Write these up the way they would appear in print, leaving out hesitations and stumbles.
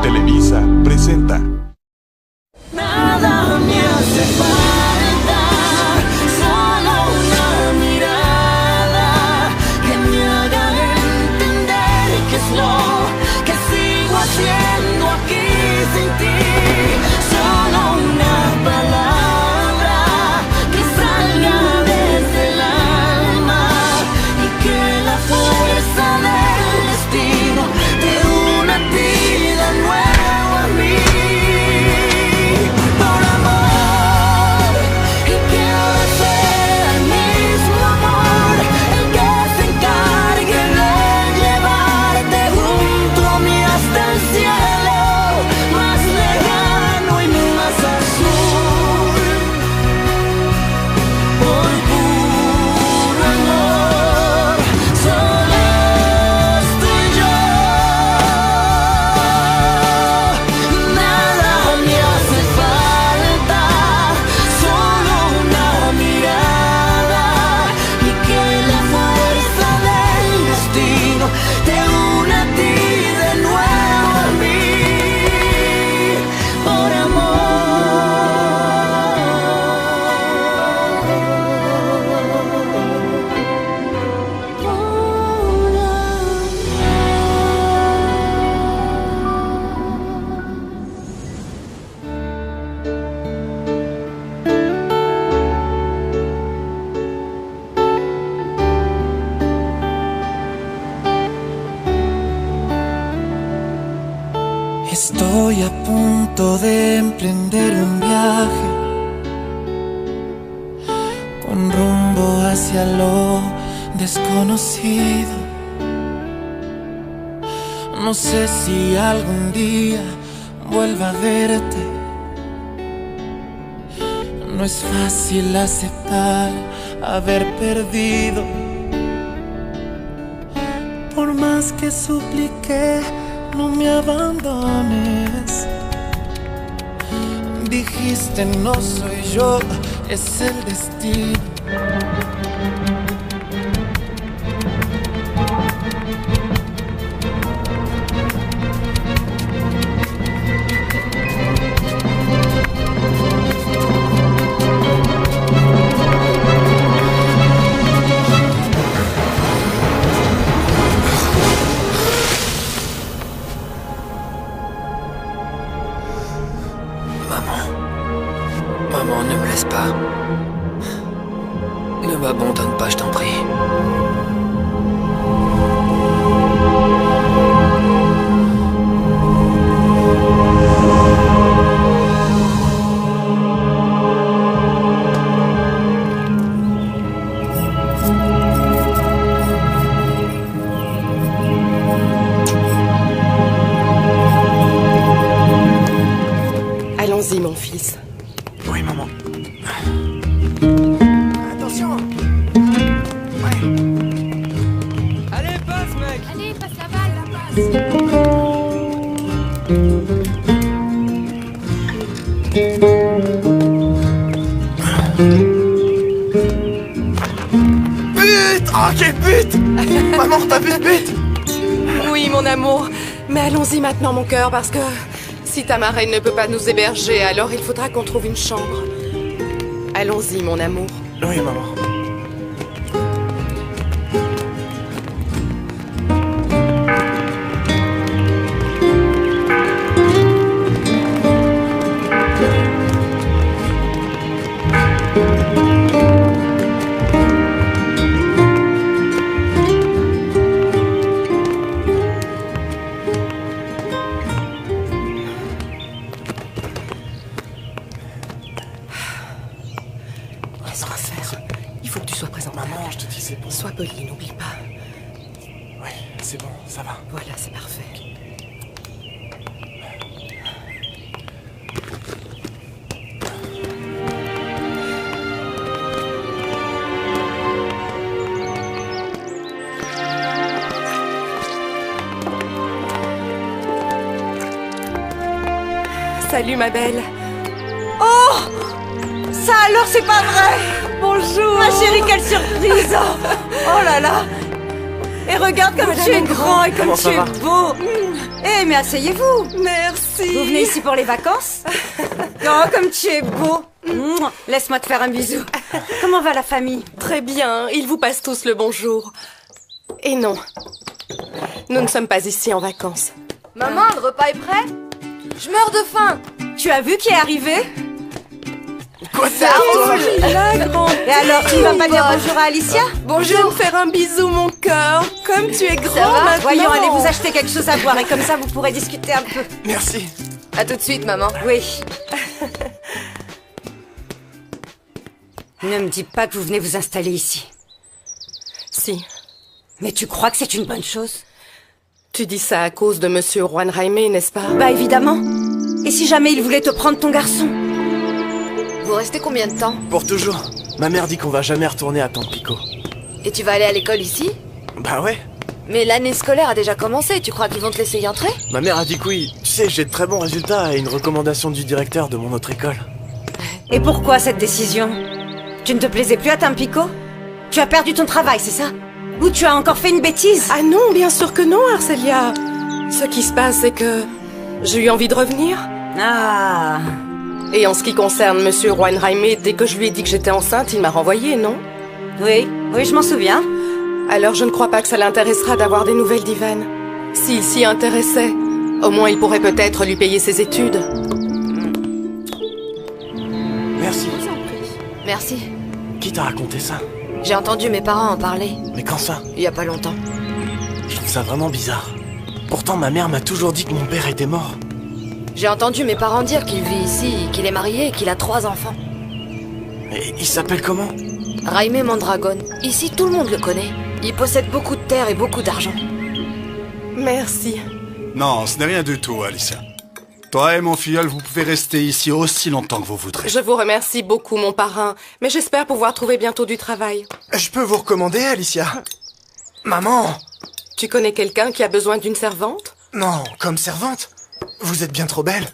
Televisa presenta. Nada me hace falta, solo una mirada que me haga entender qué es lo que sigo haciendo aquí sin ti. Solo una palabra que salga desde el alma y que la fuerza del destino te una a ti de nuevo a mí. Estoy a punto de emprender un viaje con rumbo hacia lo desconocido. No sé si algún día vuelva a verte. No es fácil aceptar haber perdido. Por más que supliqué, no me abandones. Dijiste no soy yo, es el destino. Maman, ne me laisse pas. Ne m'abandonne pas, je t'en prie. Allons-y, mon fils. Oui, maman. Attention. Ouais. Allez, passe, mec. Allez, passe la balle, la passe. But. Oh, quel but. Maman, t'as vu ce but? Oui, mon amour. Mais allons-y maintenant, mon cœur, parce que si ta marraine ne peut pas nous héberger, alors il faudra qu'on trouve une chambre. Allons-y, mon amour. Oui, maman. Qu'est-ce qu'on va faire? Il faut que tu sois présente. Maman, je te dis, c'est bon. Sois poli, n'oublie pas. Oui, c'est bon, ça va. Voilà, c'est parfait. Salut, ma belle. Oh! Ça alors, c'est pas vrai! Bonjour! Ma chérie, quelle surprise! Oh là là! Et regarde comme tu es grand et comme Comment tu ça es va beau. Eh, mais asseyez-vous. Merci. Vous venez ici pour les vacances? Oh, comme tu es beau. Laisse-moi te faire un bisou. Comment va la famille? Très bien, ils vous passent tous le bonjour. Et non, nous ne sommes pas ici en vacances. Maman, le repas est prêt? Je meurs de faim. Tu as vu qui est arrivé? Quoi ça, toi? La grande. Et alors, tu ne vas pas dire bonjour à Alicia? Je vais me faire un bisou, mon cœur. Comme tu es grand maintenant. Voyons, allez vous acheter quelque chose à boire et comme ça, vous pourrez discuter un peu. Merci. À tout de suite, maman. Oui. Ne me dis pas que vous venez vous installer ici. Si, Mais tu crois que c'est une bonne chose? tu dis ça à cause de Monsieur Juan Jaime, n'est-ce pas? Bah évidemment. Et si jamais il voulait te prendre ton garçon? Vous restez combien de temps? Pour toujours. Ma mère dit qu'on va jamais retourner à Tampico. Et tu vas aller à l'école ici? Bah ouais. Mais l'année scolaire a déjà commencé, tu crois qu'ils vont te laisser y entrer? Ma mère a dit que oui. Tu sais, j'ai de très bons résultats et une recommandation du directeur de mon autre école. Et pourquoi cette décision? Tu ne te plaisais plus à Tampico? Tu as perdu ton travail, c'est ça? Ou tu as encore fait une bêtise? Ah non, bien sûr que non, Arcelia. Ce qui se passe, c'est que j'ai eu envie de revenir. Ah. Et en ce qui concerne Monsieur Juan Jaime, dès que je lui ai dit que j'étais enceinte, il m'a renvoyée, non? Oui, je m'en souviens. Alors je ne crois pas que ça l'intéressera d'avoir des nouvelles d'Ivan. S'il s'y intéressait, au moins il pourrait peut-être lui payer ses études. Merci. Merci. Qui t'a raconté ça? J'ai entendu mes parents en parler, Mais quand ça? il y a pas longtemps. Je trouve ça vraiment bizarre. Pourtant, ma mère m'a toujours dit que mon père était mort. J'ai entendu mes parents dire qu'il vit ici, qu'il est marié et qu'il a 3 enfants. Et il s'appelle comment? Jaime Mondragon. Ici, tout le monde le connaît. Il possède beaucoup de terre et beaucoup d'argent. Merci. Non, ce n'est rien du tout, Alicia. Toi et mon filleul, vous pouvez rester ici aussi longtemps que vous voudrez. Je vous remercie beaucoup, mon parrain, mais j'espère pouvoir trouver bientôt du travail. Je peux vous recommander, Alicia? Maman! Tu connais quelqu'un qui a besoin d'une servante? Non, comme servante. Vous êtes bien trop belle.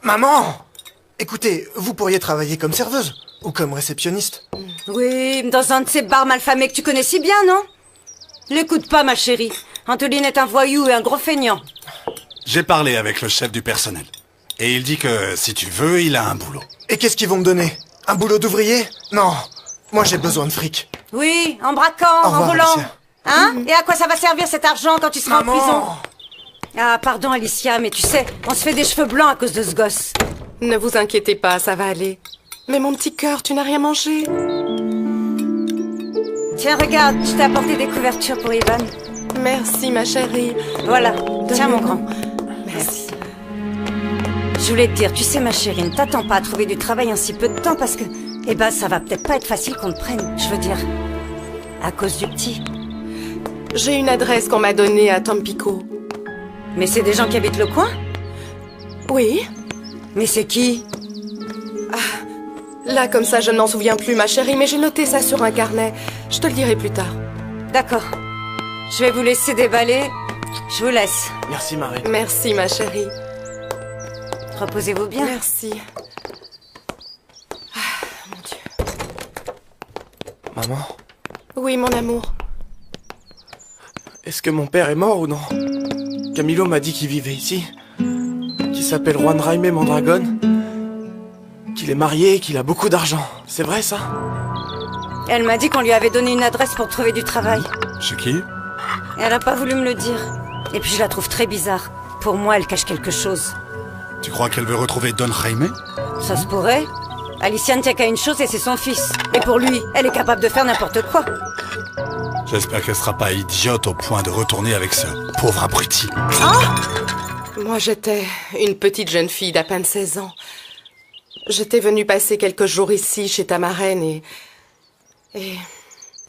Maman! Écoutez, vous pourriez travailler comme serveuse ou comme réceptionniste. Oui, dans un de ces bars malfamés que tu connais si bien, non? L'écoute pas, ma chérie. Antoline est un voyou et un gros feignant. J'ai parlé avec le chef du personnel. Et il dit que, si tu veux, il a un boulot. Et qu'est-ce qu'ils vont me donner? Un boulot d'ouvrier? Non, moi j'ai besoin de fric. Oui, en braquant, Au en revoir, volant. Alicia. Hein? Et à quoi ça va servir cet argent quand tu seras Maman! en prison? Ah, pardon, Alicia, mais tu sais, on se fait des cheveux blancs à cause de ce gosse. Ne vous inquiétez pas, ça va aller. Mais mon petit cœur, tu n'as rien mangé? Tiens, regarde, je t'ai apporté des couvertures pour Ivan. Merci, ma chérie. Voilà, tiens mon grand. Merci. Je voulais te dire, tu sais ma chérie, ne t'attends pas à trouver du travail en si peu de temps parce que, eh ben, ça va peut-être pas être facile qu'on te prenne, je veux dire, à cause du petit. J'ai une adresse qu'on m'a donnée à Tampico. Mais c'est des gens qui habitent le coin? Oui? Mais c'est qui? Là, comme ça, je ne m'en souviens plus, ma chérie, mais j'ai noté ça sur un carnet. Je te le dirai plus tard. D'accord. Je vais vous laisser déballer. Je vous laisse. Merci, Marie. Merci, ma chérie. Reposez-vous bien. Merci. Ah, mon Dieu. Maman, Oui, mon amour. est-ce que mon père est mort ou non? Camilo m'a dit qu'il vivait ici, qu'il s'appelle Juan Jaime Mondragon, qu'il est marié et qu'il a beaucoup d'argent. C'est vrai, ça? Elle m'a dit qu'on lui avait donné une adresse pour trouver du travail. Chez qui? Et elle a pas voulu me le dire. Et puis je la trouve très bizarre. Pour moi, elle cache quelque chose. Tu crois qu'elle veut retrouver Don Jaime? Ça se pourrait. Alicia ne tient qu'à une chose et c'est son fils. Et pour lui, elle est capable de faire n'importe quoi. J'espère qu'elle sera pas idiote au point de retourner avec ce pauvre abruti. Moi, j'étais une petite jeune fille d'à peine 16 ans. J'étais venue passer quelques jours ici, chez ta marraine, et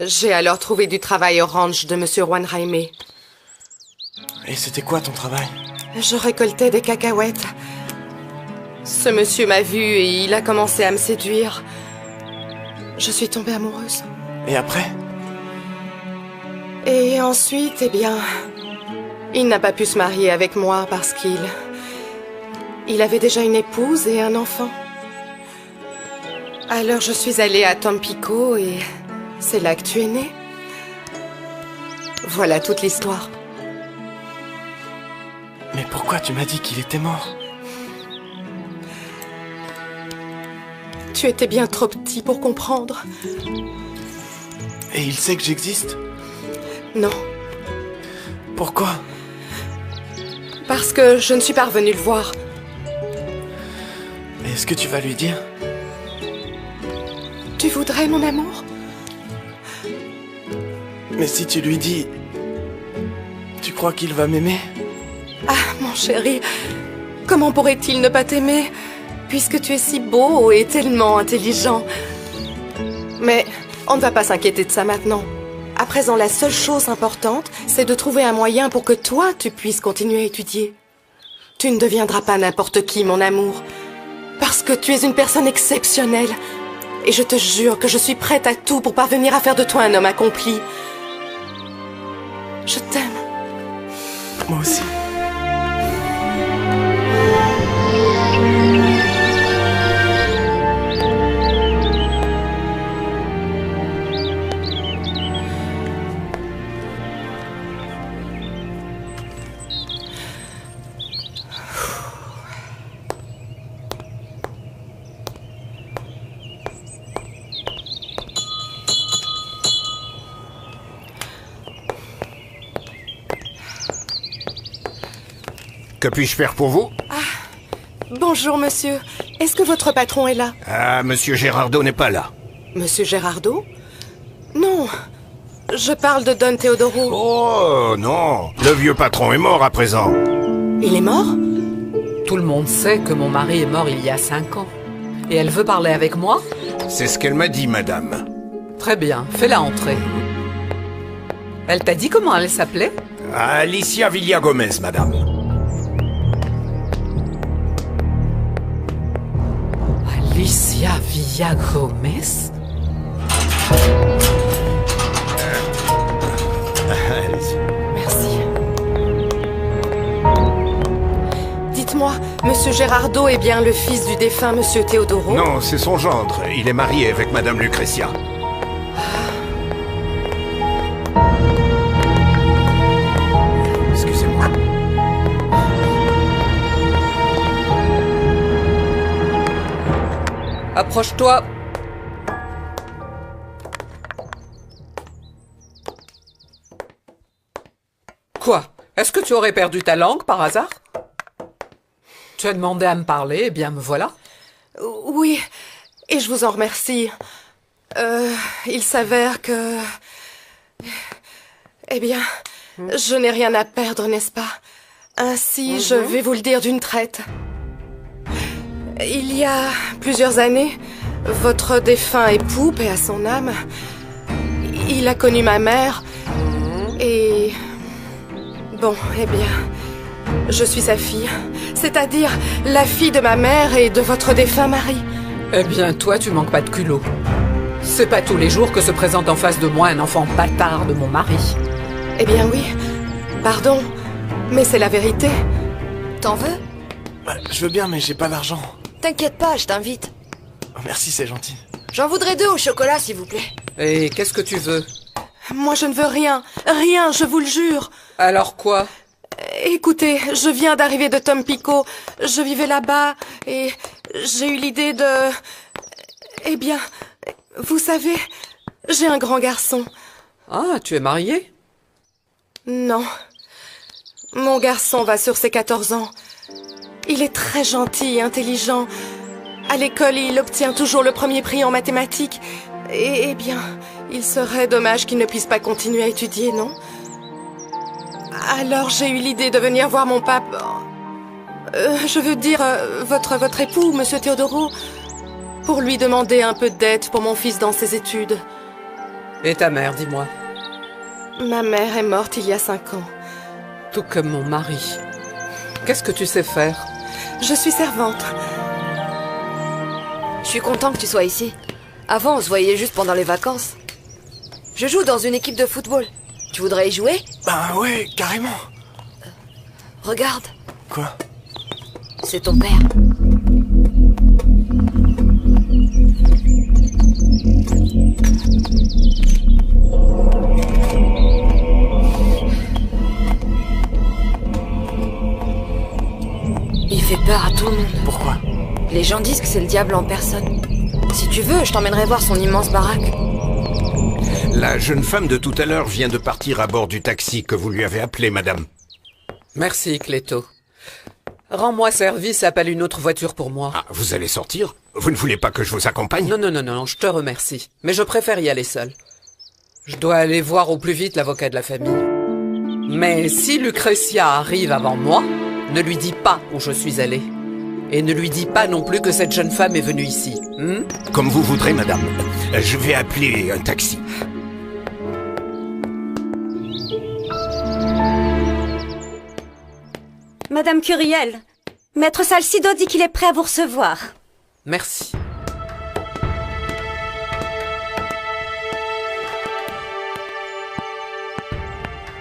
j'ai alors trouvé du travail au ranch de Monsieur Juan Jaime. Et c'était quoi ton travail? Je récoltais des cacahuètes. Ce monsieur m'a vue et il a commencé à me séduire. Je suis tombée amoureuse. Et après? Et ensuite, eh bien, il n'a pas pu se marier avec moi parce qu'il avait déjà une épouse et un enfant. Alors je suis allée à Tampico et c'est là que tu es né. Voilà toute l'histoire. Mais pourquoi tu m'as dit qu'il était mort? Tu étais bien trop petit pour comprendre. Et il sait que j'existe? Non, Pourquoi? parce que je ne suis pas revenue le voir. Est-ce que tu vas lui dire? Tu voudrais, mon amour? Mais si tu lui dis... Tu crois qu'il va m'aimer? Ah, mon chéri, comment pourrait-il ne pas t'aimer, puisque tu es si beau et tellement intelligent? Mais on ne va pas s'inquiéter de ça maintenant. À présent, la seule chose importante, c'est de trouver un moyen pour que toi, tu puisses continuer à étudier. Tu ne deviendras pas n'importe qui, mon amour, parce que tu es une personne exceptionnelle. Et je te jure que je suis prête à tout pour parvenir à faire de toi un homme accompli. Je t'aime. Moi aussi. Que puis-je faire pour vous? Bonjour, monsieur. Est-ce que votre patron est là? Ah, Monsieur Gérardo n'est pas là. Monsieur Gérardo? Non. Je parle de Don Teodoro. Oh, non. Le vieux patron est mort à présent. Il est mort? Tout le monde sait que mon mari est mort il y a 5 ans. Et elle veut parler avec moi? C'est ce qu'elle m'a dit, madame. Très bien, fais-la entrer. Elle t'a dit comment elle s'appelait? Alicia Villagomez, madame. Alicia Villagomez? Allez-y. Merci. Dites-moi, monsieur Gérardo est bien le fils du défunt monsieur Teodoro? Non, c'est son gendre. Il est marié avec madame Lucretia. Excusez-moi. Approche-toi. Quoi? Est-ce que tu aurais perdu ta langue par hasard? Tu as demandé à me parler, eh bien me voilà. Oui, et je vous en remercie. Il s'avère que... Eh bien, je n'ai rien à perdre, n'est-ce pas? Ainsi, je vais vous le dire d'une traite. Il y a plusieurs années, votre défunt époux, paix à son âme, il a connu ma mère et... Bon, eh bien, je suis sa fille, c'est-à-dire la fille de ma mère et de votre défunt mari. Eh bien, toi, tu manques pas de culot. C'est pas tous les jours que se présente en face de moi un enfant bâtard de mon mari. Eh bien oui, pardon, mais c'est la vérité. T'en veux? Je veux bien, mais j'ai pas d'argent. T'inquiète pas, je t'invite. Oh, merci, c'est gentil. J'en voudrais 2 au chocolat, s'il vous plaît. Et qu'est-ce que tu veux? Moi, je ne veux rien, rien, je vous le jure. Alors quoi? Écoutez, je viens d'arriver de Tampico. Je vivais là-bas et j'ai eu l'idée de... Eh bien, vous savez, j'ai un grand garçon. Ah, tu es mariée? Non. Mon garçon va sur ses 14 ans. Il est très gentil et intelligent. À l'école, il obtient toujours le premier prix en mathématiques. Et, eh bien, il serait dommage qu'il ne puisse pas continuer à étudier, non? Alors j'ai eu l'idée de venir voir mon pape... je veux dire, votre époux, monsieur Teodoro, pour lui demander un peu d'aide pour mon fils dans ses études. Et ta mère, dis-moi? Ma mère est morte il y a 5 ans. Tout comme mon mari. Qu'est-ce que tu sais faire? Je suis servante. Je suis content que tu sois ici. Avant, on se voyait juste pendant les vacances. Je joue dans une équipe de football. Tu voudrais y jouer? Bah ouais, carrément. Regarde. Quoi? C'est ton père. fait peur à tout le monde. Pourquoi? Les gens disent que c'est le diable en personne. Si tu veux, je t'emmènerai voir son immense baraque. La jeune femme de tout à l'heure vient de partir à bord du taxi que vous lui avez appelé, madame. Merci, Cléto. Rends-moi service, appelle une autre voiture pour moi. Ah, vous allez sortir? Vous ne voulez pas que je vous accompagne? Non, je te remercie. Mais je préfère y aller seul. Je dois aller voir au plus vite l'avocat de la famille. Mais si Lucretia arrive avant moi, ne lui dis pas où je suis allée. Et ne lui dis pas non plus que cette jeune femme est venue ici. Comme vous voudrez, madame. Je vais appeler un taxi. Madame Curiel, Maître Salcido dit qu'il est prêt à vous recevoir. Merci.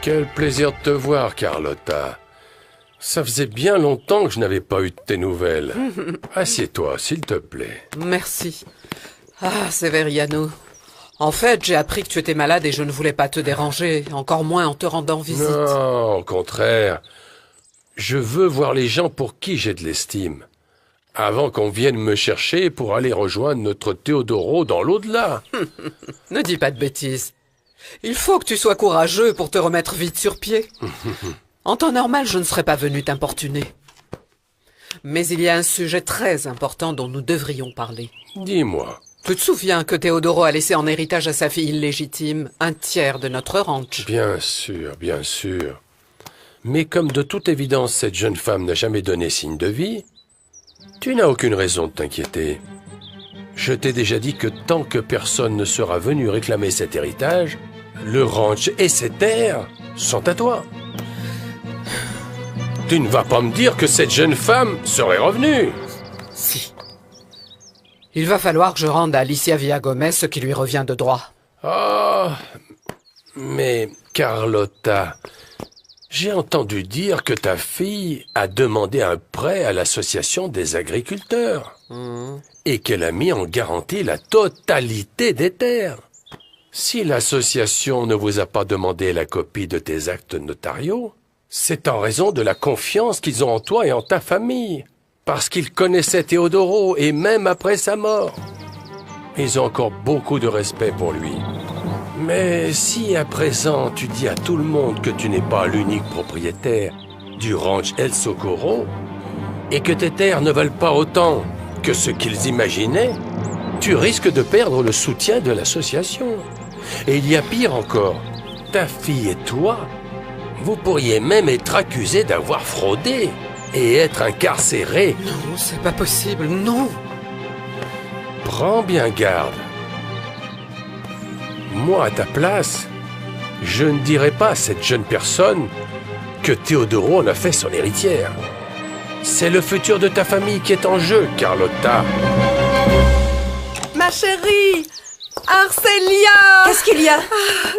Quel plaisir de te voir, Carlotta. Ça faisait bien longtemps que je n'avais pas eu de tes nouvelles. Assieds-toi, s'il te plaît. Merci. Ah, Severiano. En fait, j'ai appris que tu étais malade et je ne voulais pas te déranger, encore moins en te rendant visite. Non, au contraire. Je veux voir les gens pour qui j'ai de l'estime. Avant qu'on vienne me chercher pour aller rejoindre notre Teodoro dans l'au-delà. Ne dis pas de bêtises. Il faut que tu sois courageux pour te remettre vite sur pied. En temps normal, je ne serais pas venu t'importuner. Mais il y a un sujet très important dont nous devrions parler. Dis-moi. Tu te souviens que Teodoro a laissé en héritage à sa fille illégitime un tiers de notre ranch? Bien sûr, bien sûr. Mais comme de toute évidence cette jeune femme n'a jamais donné signe de vie, tu n'as aucune raison de t'inquiéter. Je t'ai déjà dit que tant que personne ne sera venu réclamer cet héritage, le ranch et ses terres sont à toi. Tu ne vas pas me dire que cette jeune femme serait revenue? Si. Il va falloir que je rende à Alicia Villagomez ce qui lui revient de droit. Oh, mais Carlotta, j'ai entendu dire que ta fille a demandé un prêt à l'association des agriculteurs et qu'elle a mis en garantie la totalité des terres. Si l'association ne vous a pas demandé la copie de tes actes notariaux, c'est en raison de la confiance qu'ils ont en toi et en ta famille, parce qu'ils connaissaient Teodoro et même après sa mort. Ils ont encore beaucoup de respect pour lui. Mais si à présent tu dis à tout le monde que tu n'es pas l'unique propriétaire du ranch El Socorro et que tes terres ne valent pas autant que ce qu'ils imaginaient, tu risques de perdre le soutien de l'association. Et il y a pire encore, ta fille et toi, vous pourriez même être accusés d'avoir fraudé et être incarcérés. Non, c'est pas possible, non. Prends bien garde. Moi, à ta place, je ne dirais pas à cette jeune personne que Teodoro en a fait son héritière. C'est le futur de ta famille qui est en jeu, Carlotta. Ma chérie! Arcelia! Qu'est-ce qu'il y a?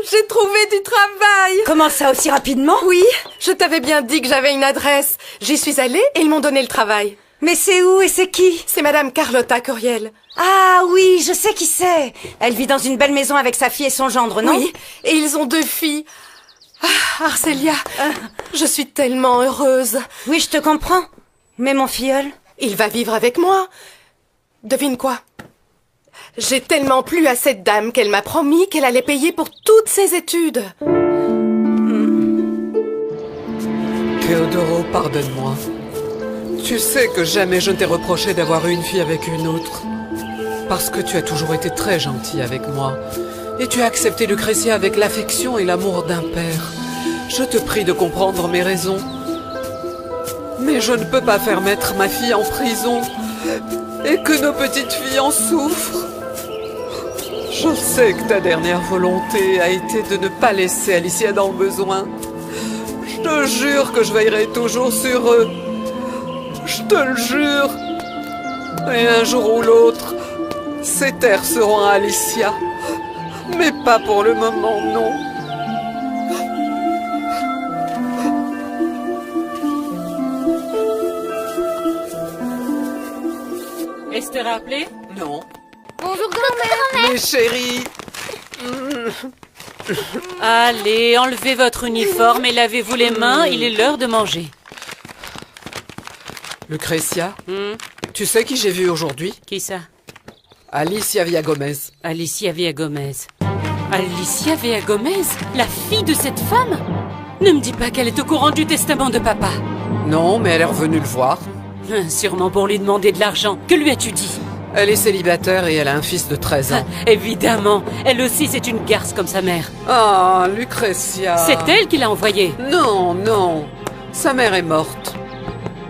J'ai trouvé du travail! Comment ça, aussi rapidement? Oui, je t'avais bien dit que j'avais une adresse. J'y suis allée et ils m'ont donné le travail. Mais c'est où et c'est qui? C'est Madame Carlotta Curiel. Ah oui, je sais qui c'est. Elle vit dans une belle maison avec sa fille et son gendre, non? Oui, et ils ont 2 filles. Ah, Arcelia, je suis tellement heureuse. Oui, je te comprends. Mais mon filleul? Il va vivre avec moi. Devine quoi? J'ai tellement plu à cette dame qu'elle m'a promis qu'elle allait payer pour toutes ses études. Teodoro, pardonne-moi. Tu sais que jamais je ne t'ai reproché d'avoir eu une fille avec une autre. Parce que tu as toujours été très gentil avec moi. Et tu as accepté Lucretia avec l'affection et l'amour d'un père. Je te prie de comprendre mes raisons. Mais je ne peux pas faire mettre ma fille en prison et que nos petites filles en souffrent. Je sais que ta dernière volonté a été de ne pas laisser Alicia dans le besoin. Je te jure que je veillerai toujours sur eux. Je te le jure. Et un jour ou l'autre, ces terres seront à Alicia. Mais pas pour le moment, non. Est-ce te rappeler? Non. Bonjour grand-mère. Mes chéris. Allez, enlevez votre uniforme et lavez-vous les mains, il est l'heure de manger. Lucretia, tu sais qui j'ai vu aujourd'hui? Qui ça? Alicia Villagomez. Alicia Villagomez. Alicia Villagomez? La fille de cette femme? Ne me dis pas qu'elle est au courant du testament de papa. Non, mais elle est revenue le voir. Sûrement pour lui demander de l'argent. Que lui as-tu dit? Elle est célibataire et elle a un fils de 13 ans. Évidemment. Elle aussi, c'est une garce comme sa mère. Ah, Lucretia. C'est elle qui l'a envoyé. Non, non. Sa mère est morte.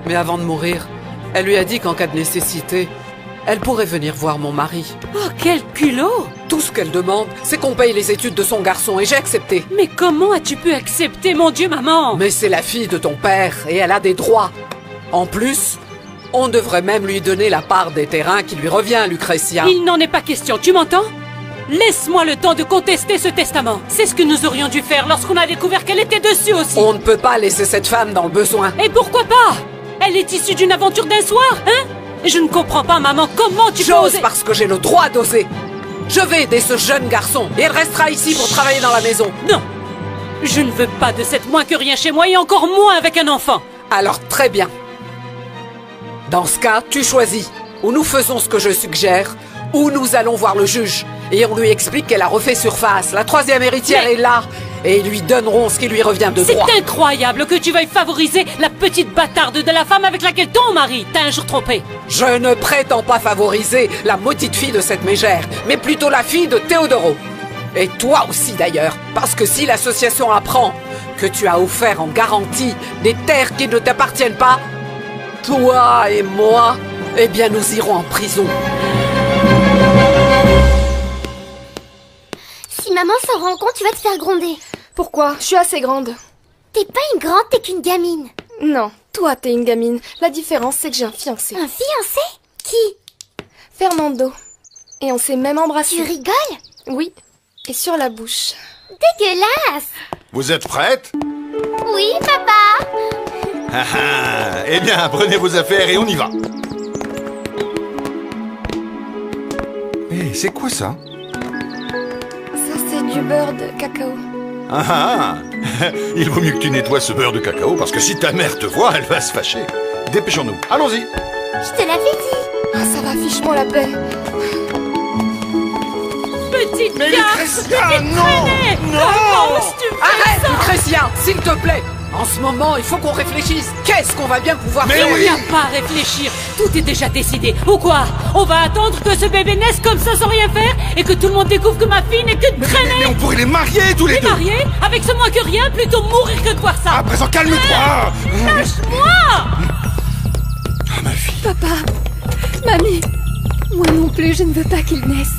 Mais avant de mourir, elle lui a dit qu'en cas de nécessité, elle pourrait venir voir mon mari. Oh, quel culot! Tout ce qu'elle demande, c'est qu'on paye les études de son garçon et j'ai accepté. Mais comment as-tu pu accepter, mon Dieu, maman? Mais c'est la fille de ton père et elle a des droits. En plus, on devrait même lui donner la part des terrains qui lui revient, Lucretia. Il n'en est pas question, tu m'entends? Laisse-moi le temps de contester ce testament. C'est ce que nous aurions dû faire lorsqu'on a découvert qu'elle était dessus aussi. On ne peut pas laisser cette femme dans le besoin. Et pourquoi pas? Elle est issue d'une aventure d'un soir, hein? Je ne comprends pas, maman, comment tu peux J'ose oser... parce que j'ai le droit d'oser. Je vais aider ce jeune garçon et elle restera ici pour travailler dans la maison. Non, je ne veux pas de cette moins que rien chez moi et encore moins avec un enfant. Alors très bien. Dans ce cas, tu choisis. Ou nous faisons ce que je suggère, ou nous allons voir le juge. Et on lui explique qu'elle a refait surface. La troisième héritière est là. Et ils lui donneront ce qui lui revient de droit. C'est incroyable que tu veuilles favoriser la petite bâtarde de la femme avec laquelle ton mari t'a un jour trompé. Je ne prétends pas favoriser la maudite fille de cette mégère, mais plutôt la fille de Théodoro. Et toi aussi d'ailleurs, parce que si l'association apprend que tu as offert en garantie des terres qui ne t'appartiennent pas, toi et moi, eh bien nous irons en prison. Si maman s'en rend compte, tu vas te faire gronder. Pourquoi? Je suis assez grande. T'es pas une grande, t'es qu'une gamine. Non, toi t'es une gamine. La différence c'est que j'ai un fiancé. Un fiancé? Qui? Fernando. Et on s'est même embrassé. Tu rigoles? Oui. Et sur la bouche. Dégueulasse! Vous êtes prête? Oui, papa! Ah ah. Eh bien, prenez vos affaires et on y va. Eh, c'est quoi ça? Ça c'est du beurre de cacao. Ah ah. Il vaut mieux que tu nettoies ce beurre de cacao parce que si ta mère te voit, elle va se fâcher. Dépêchons-nous. Allons-y. Je te l'avais dit. Ah, ça va, fiche-moi la paix. Petite garce! Non! Comment tu fais Arrête, ça? Lucretia, s'il te plaît. En ce moment, il faut qu'on réfléchisse. Qu'est-ce qu'on va bien pouvoir faire? Il n'y a pas à réfléchir. Tout est déjà décidé. Ou quoi? On va attendre que ce bébé naisse comme ça sans rien faire et que tout le monde découvre que ma fille n'est que de traîner. Mais on pourrait les marier tous les deux. Marier? Avec ce moins que rien, plutôt mourir que de voir ça. À présent, calme-toi. Lâche-moi! Ah, ma fille. Papa, mamie, moi non plus, je ne veux pas qu'il naisse.